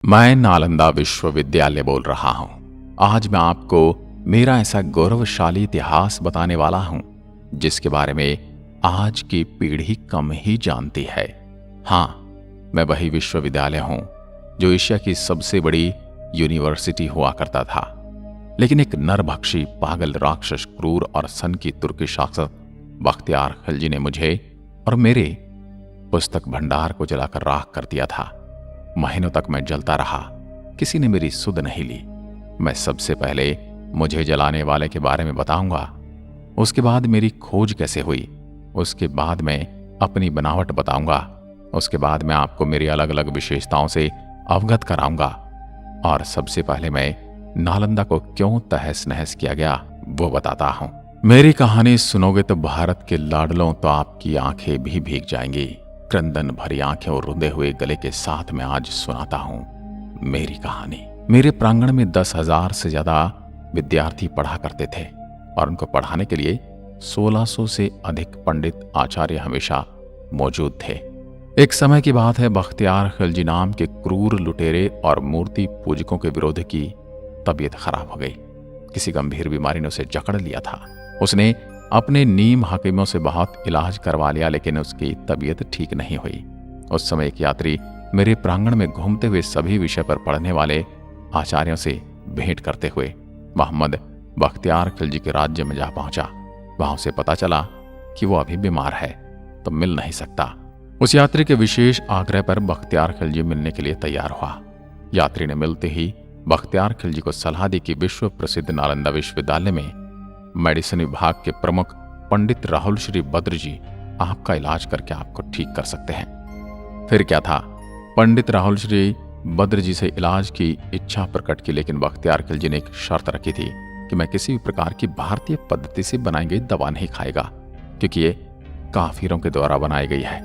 मैं नालंदा विश्वविद्यालय बोल रहा हूं। आज मैं आपको मेरा ऐसा गौरवशाली इतिहास बताने वाला हूं जिसके बारे में आज की पीढ़ी कम ही जानती है। हां, मैं वही विश्वविद्यालय हूं जो एशिया की सबसे बड़ी यूनिवर्सिटी हुआ करता था। लेकिन एक नरभक्षी, पागल, राक्षस, क्रूर और सन की तुर्की शासक बख्तियार खिलजी ने मुझे और मेरे पुस्तक भंडार को जलाकर राख कर दिया था। महीनों तक मैं जलता रहा, किसी ने मेरी सुध नहीं ली। मैं सबसे पहले मुझे जलाने वाले के बारे में बताऊंगा, उसके बाद मेरी खोज कैसे हुई, उसके बाद मैं अपनी बनावट बताऊंगा, उसके बाद मैं आपको मेरी अलग अलग विशेषताओं से अवगत कराऊंगा, और सबसे पहले मैं नालंदा को क्यों तहस नहस किया गया वो बताता हूं। मेरी कहानी सुनोगे तो भारत के लाडलों, तो आपकी आंखें भी भीग जाएंगी। क्रंदन भरी आंखें और रुंधे हुए गले के साथ मैं आज सुनाता हूं मेरी कहानी। मेरे प्रांगण में 10,000 से ज्यादा विद्यार्थी पढ़ा करते थे और उनको पढ़ाने के लिए 1600 से अधिक पंडित आचार्य हमेशा मौजूद थे। एक समय की बात है, बख्तियार खिलजी नाम के क्रूर लुटेरे और मूर्ति पूजकों के विरोध की तबीयत खराब हो गई। किसी गंभीर बीमारी ने उसे जकड़ लिया था। उसने अपने नीम हकीमों से बहुत इलाज करवा लिया, लेकिन उसकी तबीयत ठीक नहीं हुई। उस समय एक यात्री मेरे प्रांगण में घूमते हुए सभी विषय पर पढ़ने वाले आचार्यों से भेंट करते हुए मोहम्मद बख्तियार खिलजी के राज्य में जा पहुंचा। वहां उसे पता चला कि वो अभी बीमार है तो मिल नहीं सकता। उस यात्री के विशेष आग्रह पर बख्तियार खिलजी मिलने के लिए तैयार हुआ। यात्री ने मिलते ही बख्तियार खिलजी को सलाह दी कि विश्व प्रसिद्ध नालंदा विश्वविद्यालय में मेडिसिन विभाग के प्रमुख पंडित राहुल श्री बद्र जी आपका इलाज करके आपको ठीक कर सकते हैं। फिर क्या था, पंडित राहुल श्री बद्र जी से इलाज की इच्छा प्रकट की, लेकिन बख्तियार खिलजी ने एक शर्त रखी थी कि मैं किसी भी प्रकार की भारतीय पद्धति से बनाई गई दवा नहीं खाएगा, क्योंकि ये काफिरों के द्वारा बनाई गई है।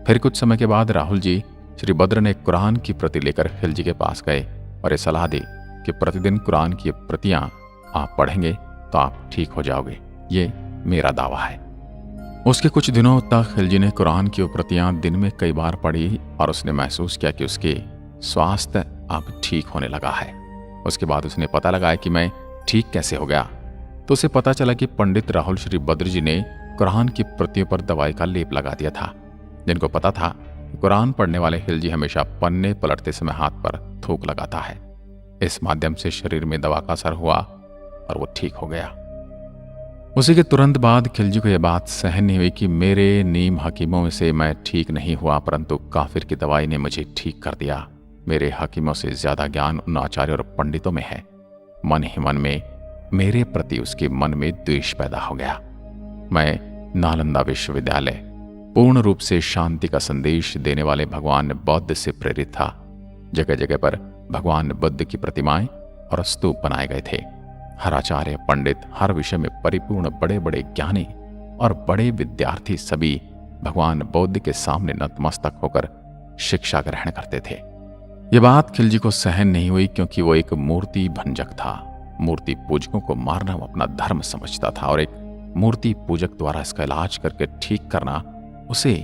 फिर कुछ समय के बाद राहुल जी श्री बद्र ने कुरान की प्रति लेकर खिलजी के पास गए और ये सलाह दी कि प्रतिदिन कुरान की प्रतियां आप पढ़ेंगे तो आप ठीक हो जाओगे, ये मेरा दावा है। उसके कुछ दिनों तक खिलजी ने कुरान की प्रतियां दिन में कई बार पढ़ी और उसने महसूस किया कि उसके स्वास्थ्य अब ठीक होने लगा है। उसके बाद उसने पता लगाया कि मैं ठीक कैसे हो गया, तो उसे पता चला कि पंडित राहुल श्री बद्र जी ने कुरान की प्रतियों पर दवाई का लेप लगा दिया था। जिनको पता था कुरान पढ़ने वाले खिलजी हमेशा पन्ने पलटते समय हाथ पर थूक लगाता है, इस माध्यम से शरीर में दवा का असर हुआ और वो ठीक हो गया। उसी के तुरंत बाद खिलजी को यह बात सहन नहीं हुई कि मेरे नीम हकीमों से मैं ठीक नहीं हुआ, परंतु काफिर की दवाई ने मुझे ठीक कर दिया। मेरे हकीमों से ज्यादा ज्ञान उन आचार्यों और पंडितों में है। मन ही मन में मेरे प्रति उसके मन में द्वेष पैदा हो गया। मैं नालंदा विश्वविद्यालय पूर्ण रूप से शांति का संदेश देने वाले भगवान बौद्ध से प्रेरित था। जगह जगह पर भगवान बुद्ध की प्रतिमाएं और स्तूप बनाए गए थे। हर आचार्य, पंडित, हर विषय में परिपूर्ण बड़े बड़े ज्ञानी और बड़े विद्यार्थी सभी भगवान बुद्ध के सामने नतमस्तक होकर शिक्षा ग्रहण करते थे। ये बात खिलजी को सहन नहीं हुई, क्योंकि वो एक मूर्ति भंजक था। मूर्ति पूजकों को मारना वो अपना धर्म समझता था और एक मूर्ति पूजक द्वारा इसका इलाज करके ठीक करना उसे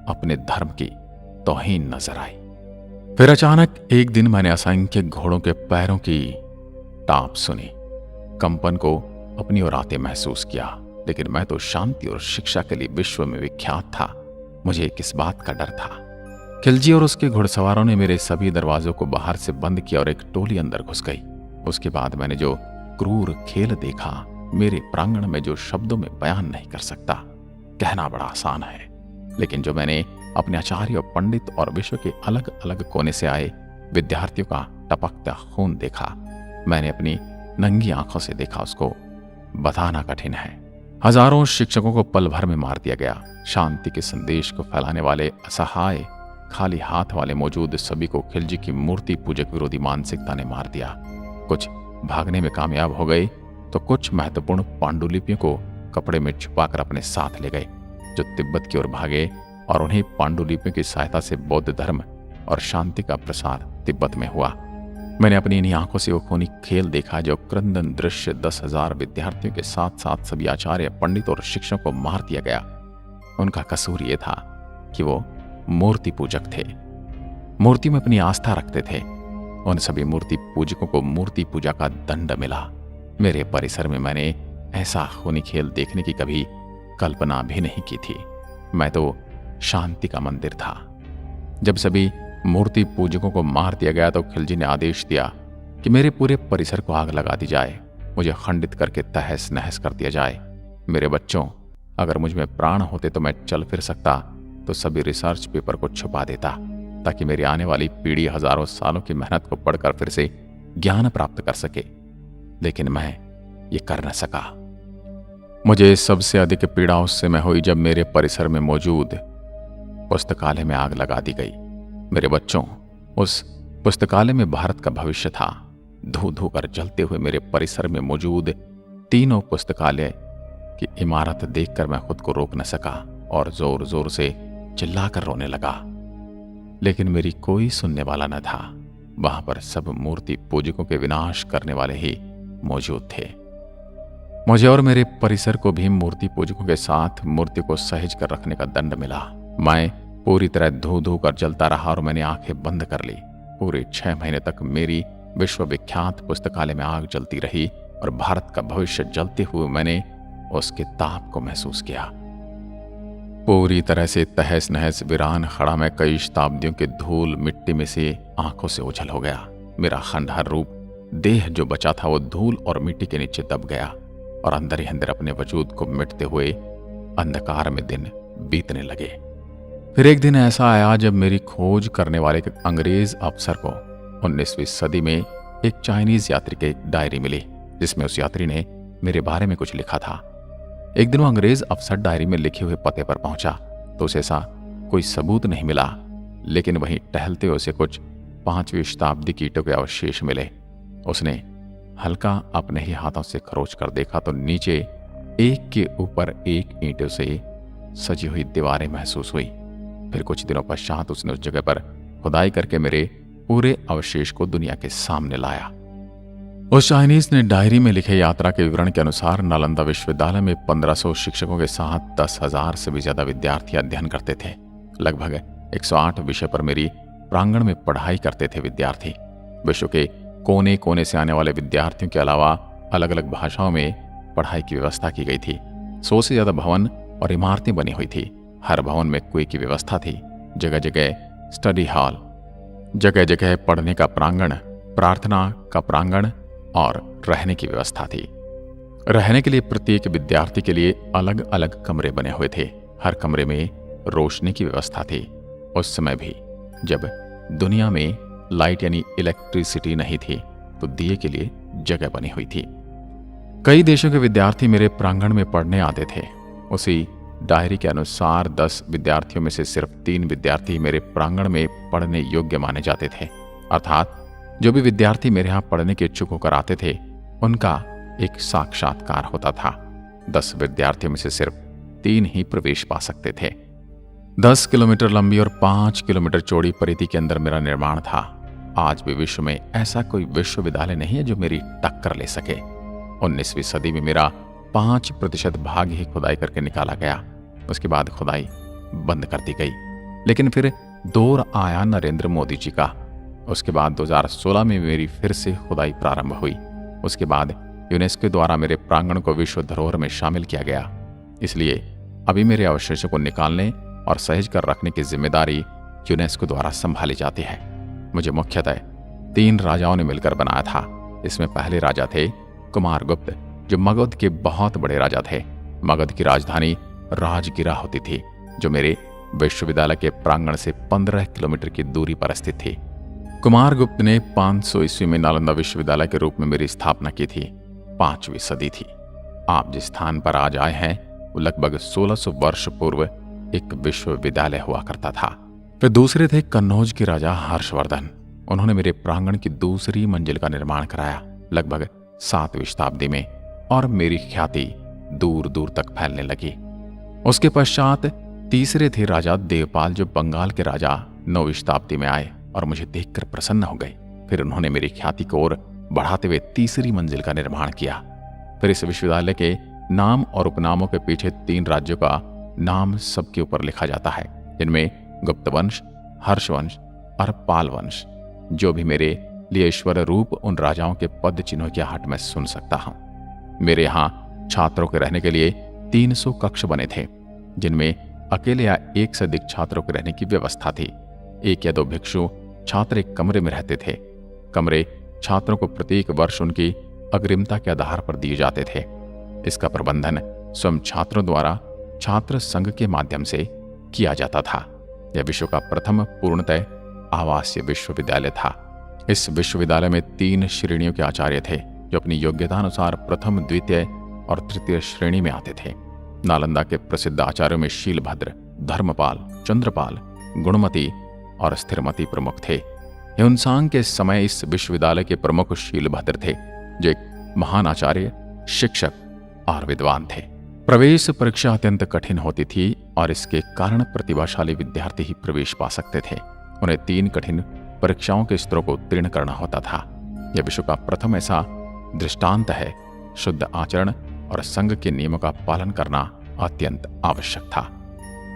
अपने धर्म की तौहीन नजर आई। फिर अचानक एक दिन मैंने असंख्य घोड़ों के पैरों की टाप सुनी, कंपन को अपनी ओर आते महसूस किया। लेकिन मैं तो शांति और शिक्षा के लिए विश्व में विख्यात था, मुझे किस बात का डर था। खिलजी और उसके घुड़सवारों ने मेरे सभी दरवाजों को बाहर से बंद किया और एक टोली अंदर घुस गई। उसके बाद मैंने जो क्रूर खेल देखा, मेरे प्रांगण में जो शब्दों में बयान नहीं कर सकता, कहना बड़ा आसान है। लेकिन जो मैंने अपने आचार्य, पंडित और विश्व के अलग अलग कोने से आए विद्यार्थियों का टपकता खून देखा, मैंने अपनी नंगी आंखों से देखा, उसको बताना कठिन है। हजारों शिक्षकों को पल भर में मार दिया गया। शांति के संदेश को फैलाने वाले असहाय खाली हाथ वाले मौजूद सभी को खिलजी की मूर्ति पूजक विरोधी मानसिकता ने मार दिया। कुछ भागने में कामयाब हो गए तो कुछ महत्वपूर्ण पांडुलिपियों को कपड़े में छुपाकर अपने साथ ले गए, जो तिब्बत की ओर भागे, और उन्हें पांडुलिपियों की सहायता से बौद्ध धर्म और शांति का प्रसार तिब्बत में हुआ। मैंने अपनी इन्हीं आंखों से वो खूनी खेल देखा, जो क्रंदन दृश्य 10,000 विद्यार्थियों के साथ साथ सभी आचार्य, पंडित और शिक्षकों को मार दिया गया। उनका कसूर ये था कि वो मूर्ति पूजक थे, मूर्ति में अपनी आस्था रखते थे। उन सभी मूर्ति पूजकों को मूर्ति पूजा का दंड मिला। मेरे परिसर में मैंने ऐसा खूनी खेल देखने की कभी कल्पना भी नहीं की थी। मैं तो शांति का मंदिर था। जब सभी मूर्ति पूजकों को मार दिया गया तो खिलजी ने आदेश दिया कि मेरे पूरे परिसर को आग लगा दी जाए, मुझे खंडित करके तहस नहस कर दिया जाए। मेरे बच्चों, अगर मुझ में प्राण होते तो मैं चल फिर सकता तो सभी रिसर्च पेपर को छुपा देता, ताकि मेरी आने वाली पीढ़ी हजारों सालों की मेहनत को पढ़कर फिर से ज्ञान प्राप्त कर सके। लेकिन मैं ये कर न सका। मुझे सबसे अधिक पीड़ा उस समय हुई जब मेरे परिसर में मौजूद पुस्तकालय में आग लगा दी गई। मेरे बच्चों, उस पुस्तकालय में भारत का भविष्य था। धू धू कर जलते हुए मेरे परिसर में मौजूद तीनों पुस्तकालय की इमारत देखकर मैं खुद को रोक न सका और जोर जोर से चिल्लाकर रोने लगा। लेकिन मेरी कोई सुनने वाला न था। वहां पर सब मूर्ति पूजकों के विनाश करने वाले ही मौजूद थे। मुझे और मेरे परिसर को भी मूर्ति पूजकों के साथ मूर्ति को सहेज कर रखने का दंड मिला। मैं पूरी तरह धू धू कर जलता रहा और मैंने आंखें बंद कर ली। पूरे 6 महीने तक मेरी विश्वविख्यात पुस्तकालय में आग जलती रही और भारत का भविष्य जलते हुए मैंने उसके ताप को महसूस किया। पूरी तरह से तहस नहस वीरान खड़ा मैं कई शताब्दियों के धूल मिट्टी में से आंखों से ओझल हो गया। मेरा खंडहर रूप देह जो बचा था वो धूल और मिट्टी के नीचे दब गया और अंदर ही अंदर अपने वजूद को मिटते हुए अंधकार में दिन बीतने लगे। फिर एक दिन ऐसा आया जब मेरी खोज करने वाले एक अंग्रेज अफसर को 19वीं सदी में एक चाइनीज यात्री की डायरी मिली, जिसमें उस यात्री ने मेरे बारे में कुछ लिखा था। एक दिन वो अंग्रेज अफसर डायरी में लिखे हुए पते पर पहुंचा तो उसे ऐसा कोई सबूत नहीं मिला, लेकिन वहीं टहलते हुए उसे कुछ 5वीं शताब्दी की ईंटों के अवशेष मिले। उसने हल्का अपने ही हाथों से खरोच कर देखा तो नीचे एक के ऊपर एक ईंटों से सजी हुई दीवारें महसूस हुई। फिर कुछ दिनों पश्चात उसने उस जगह पर खुदाई करके मेरे पूरे अवशेष को दुनिया के सामने लाया। उस चाइनीज ने डायरी में लिखे यात्रा के विवरण के अनुसार नालंदा विश्वविद्यालय में 1500 शिक्षकों के साथ 10,000 से भी ज्यादा विद्यार्थी अध्ययन करते थे। लगभग 108 विषय पर मेरी प्रांगण में पढ़ाई करते थे विद्यार्थी। विश्व के कोने कोने से आने वाले विद्यार्थियों के अलावा अलग अलग भाषाओं में पढ़ाई की व्यवस्था की गई थी। 100 से ज्यादा भवन और इमारतें बनी हुई थी। हर भवन में कुएं की व्यवस्था थी। जगह जगह स्टडी हॉल, जगह जगह पढ़ने का प्रांगण, प्रार्थना का प्रांगण और रहने की व्यवस्था थी। रहने के लिए प्रत्येक विद्यार्थी के लिए अलग अलग कमरे बने हुए थे। हर कमरे में रोशनी की व्यवस्था थी। उस समय भी जब दुनिया में लाइट यानी इलेक्ट्रिसिटी नहीं थी तो दिए के लिए जगह बनी हुई थी। कई देशों के विद्यार्थी मेरे प्रांगण में पढ़ने आते थे। उसी डायरी के अनुसार 10 विद्यार्थियों में से सिर्फ 3 विद्यार्थी मेरे प्रांगण में पढ़ने योग्य माने जाते थे। अर्थात जो भी विद्यार्थी मेरे यहाँ पढ़ने के इच्छुक होकर आते थे उनका एक साक्षात्कार होता था। 10 विद्यार्थियों में से सिर्फ 3 ही प्रवेश पा सकते थे। 10 किलोमीटर लंबी और 5 किलोमीटर चौड़ी परिधि के अंदर मेरा निर्माण था। आज भी विश्व में ऐसा कोई विश्वविद्यालय नहीं है जो मेरी टक्कर ले सके। 19वीं सदी में मेरा 5% भाग ही खुदाई करके निकाला गया। उसके बाद खुदाई बंद कर दी गई। लेकिन फिर दौर आया नरेंद्र मोदी जी का। उसके बाद 2016 में मेरी फिर से खुदाई प्रारंभ हुई। उसके बाद यूनेस्को द्वारा मेरे प्रांगण को विश्व धरोहर में शामिल किया गया। इसलिए अभी मेरे अवशेषों को निकालने और सहेज कर रखने की जिम्मेदारी यूनेस्को द्वारा संभाली जाती है। मुझे मुख्यतः 3 राजाओं ने मिलकर बनाया था। इसमें पहले राजा थे कुमारगुप्त, जो मगध के बहुत बड़े राजा थे। मगध की राजधानी राजगिरा होती थी, जो मेरे विश्वविद्यालय के प्रांगण से 15 किलोमीटर की दूरी पर स्थित थी। कुमारगुप्त ने 500 ईस्वी में नालंदा विश्वविद्यालय के रूप में मेरी स्थापना की थी। 5वीं सदी थी। आप जिस स्थान पर आज आए हैं वो लगभग 1600 वर्ष पूर्व एक विश्वविद्यालय हुआ करता था। फिर दूसरे थे कन्नौज के राजा हर्षवर्धन। उन्होंने मेरे प्रांगण की दूसरी मंजिल का निर्माण कराया लगभग 7वीं शताब्दी में, और मेरी ख्याति दूर दूर तक फैलने लगी। उसके पश्चात तीसरे थे राजा देवपाल, जो बंगाल के राजा 9वीं शताब्दी में आए और मुझे देखकर प्रसन्न हो गए। फिर उन्होंने मेरी ख्याति को और बढ़ाते हुए तीसरी मंजिल का निर्माण किया। फिर इस विश्वविद्यालय के नाम और उपनामों के पीछे 3 राज्यों का नाम सबके ऊपर लिखा जाता है, जिनमें गुप्त वंश, हर्ष वंश और पाल वंश। जो भी मेरे लिए ईश्वर रूप उन राजाओं के पद चिन्हों की आहट में सुन सकता हूं। मेरे यहाँ छात्रों के रहने के लिए 300 कक्ष बने थे, जिनमें अकेले या एक से अधिक छात्रों के रहने की व्यवस्था थी। 1 या 2 भिक्षु छात्र एक कमरे में रहते थे। कमरे छात्रों को प्रत्येक वर्ष उनकी अग्रिमता के आधार पर दिए जाते थे। इसका प्रबंधन स्वयं छात्रों द्वारा छात्र संघ के माध्यम से किया जाता था। यह विश्व का प्रथम पूर्णतः आवासीय विश्वविद्यालय था। इस विश्वविद्यालय में 3 श्रेणियों के आचार्य थे, जो अपनी योग्यतानुसार प्रथम, द्वितीय और तृतीय श्रेणी में आते थे। नालंदा के प्रसिद्ध आचार्यों में शीलभद्र, धर्मपाल, चंद्रपाल, गुणमती और स्थिरमती प्रमुख थे। ह्युनसांग के समय इस विश्वविद्यालय के प्रमुख शीलभद्र थे, जो एक महान आचार्य, शिक्षक और विद्वान थे। प्रवेश परीक्षा अत्यंत कठिन होती थी और इसके कारण प्रतिभाशाली विद्यार्थी ही प्रवेश पा सकते थे। उन्हें 3 कठिन परीक्षाओं के स्तरों को उत्तीर्ण करना होता था। यह विश्व का प्रथम ऐसा दृष्टांत है। शुद्ध आचरण और संघ के नियमों का पालन करना अत्यंत आवश्यक था।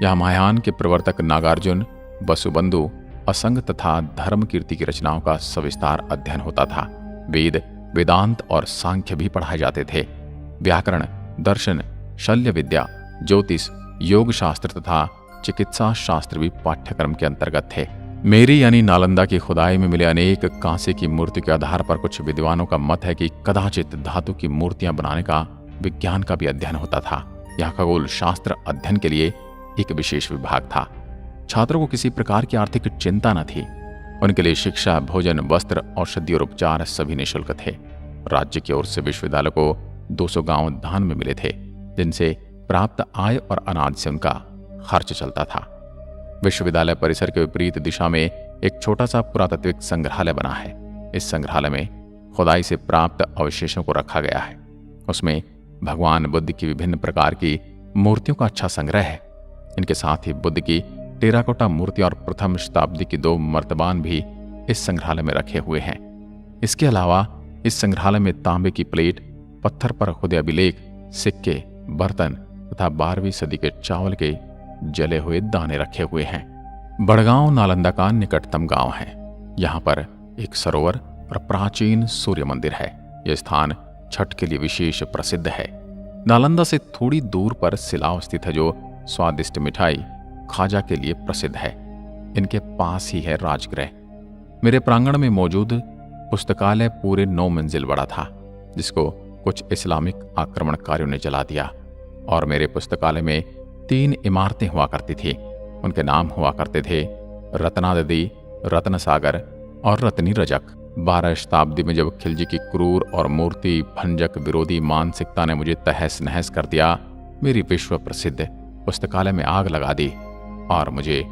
यह महायान के प्रवर्तक नागार्जुन, वसुबंधु, असंग तथा धर्म कीर्ति की रचनाओं का सविस्तार अध्ययन होता था। वेद, वेदांत और सांख्य भी पढ़ाए जाते थे। व्याकरण, दर्शन, शल्य विद्या, ज्योतिष, योग शास्त्र तथा चिकित्सा शास्त्र भी पाठ्यक्रम के अंतर्गत थे। मेरी यानी नालंदा की खुदाई में मिले अनेक कांसे की मूर्ति के आधार पर कुछ विद्वानों का मत है कि कदाचित धातु की मूर्तियां बनाने का विज्ञान का भी अध्ययन होता था। यह खगोल शास्त्र अध्ययन के लिए एक विशेष विभाग था। छात्रों को किसी प्रकार की आर्थिक चिंता न थी। उनके लिए शिक्षा, भोजन, वस्त्र, औषधि और उपचार सभी निःशुल्क थे। राज्य की ओर से विश्वविद्यालय को 200 गांव दान में मिले थे, जिनसे प्राप्त आय और अनाज से उनका खर्च चलता था। विश्वविद्यालय परिसर के विपरीत दिशा में एक छोटा सा पुरातात्विक संग्रहालय बना है। इस संग्रहालय में खुदाई से प्राप्त अवशेषों को रखा गया है। उसमें भगवान बुद्ध की विभिन्न प्रकार की मूर्तियों का अच्छा संग्रह है। इनके साथ ही बुद्ध की टेराकोटा मूर्ति और प्रथम शताब्दी की 2 मर्तबान भी इस संग्रहालय में रखे हुए हैं। इसके अलावा इस संग्रहालय में तांबे की प्लेट, पत्थर पर खुदे अभिलेख, सिक्के, बर्तन तथा 12वीं सदी के चावल के जले हुए दाने रखे हुए हैं। बड़गांव नालंदा का निकटतम गांव है। यहाँ पर एक सरोवर और प्राचीन सूर्य मंदिर है। यह स्थान छठ के लिए विशेष प्रसिद्ध है। नालंदा से थोड़ी दूर पर सिलाव स्थित है, जो स्वादिष्ट मिठाई खाजा के लिए प्रसिद्ध है। इनके पास ही है राजगृह। मेरे प्रांगण में मौजूद पुस्तकालय पूरे 9 मंजिल बड़ा था, जिसको कुछ इस्लामिक आक्रमणकारियों ने जला दिया। और मेरे पुस्तकालय में 3 इमारतें हुआ करती थी। उनके नाम हुआ करते थे रत्नादि, रत्न सागर और रत्नी रजक। 12 शताब्दी में जब खिलजी की क्रूर और मूर्ति भंजक विरोधी मानसिकता ने मुझे तहस नहस कर दिया, मेरी विश्व प्रसिद्ध पुस्तकालय में आग लगा दी और मुझे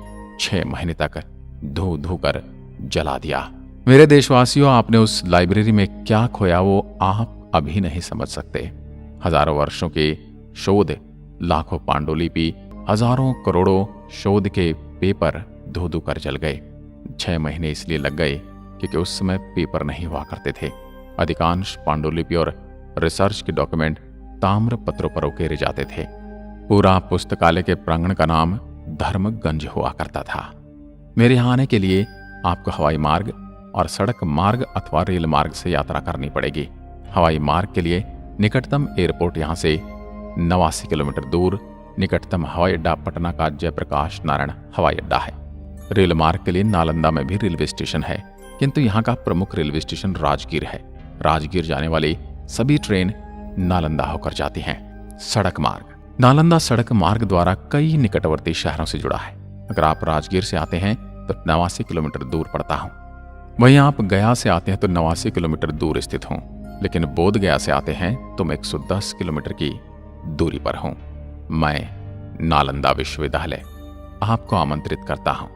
6 महीने तक धू धू कर जला दिया। मेरे देशवासियों, आपने उस लाइब्रेरी में क्या खोया वो आप अभी नहीं समझ सकते। हजारों वर्षों के शोध, लाखों पांडुलिपि, हजारों करोड़ों शोध के पेपर धो धो कर जल गए। 6 महीने इसलिए लग गए क्योंकि उस समय पेपर नहीं हुआ करते थे। अधिकांश पांडुलिपि और रिसर्च के डॉक्यूमेंट ताम्र पत्रों पर उकेरे जाते थे। पूरा पुस्तकालय के प्रांगण का नाम धर्मगंज हुआ करता था। मेरे यहाँ आने के लिए आपको हवाई मार्ग और सड़क मार्ग अथवा रेल मार्ग से यात्रा करनी पड़ेगी। हवाई मार्ग के लिए निकटतम एयरपोर्ट यहाँ से 89 किलोमीटर दूर निकटतम हवाई अड्डा पटना का जयप्रकाश नारायण हवाई अड्डा है। रेल मार्ग के लिए नालंदा में भी रेलवे स्टेशन है, किंतु यहाँ का प्रमुख रेलवे स्टेशन राजगीर है। राजगीर जाने वाली सभी ट्रेन नालंदा होकर जाती हैं। सड़क मार्ग, नालंदा सड़क मार्ग द्वारा कई निकटवर्ती शहरों से जुड़ा है। अगर आप राजगीर से आते हैं तो 89 किलोमीटर दूर पड़ता हूँ। वहीं आप गया से आते हैं तो 89 किलोमीटर दूर स्थित हूँ, लेकिन बोध गया से आते हैं तो मैं 110 किलोमीटर की दूरी पर हूं। मैं नालंदा विश्वविद्यालय आपको आमंत्रित करता हूं।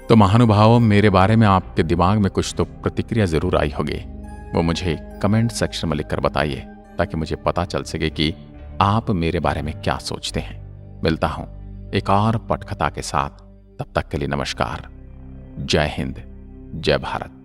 तो महानुभावों, मेरे बारे में आपके दिमाग में कुछ तो प्रतिक्रिया जरूर आई होगी। वो मुझे कमेंट सेक्शन में लिखकर बताइए, ताकि मुझे पता चल सके कि आप मेरे बारे में क्या सोचते हैं। मिलता हूं एक और पटकथा के साथ। तब तक के लिए नमस्कार। जय हिंद, जय भारत।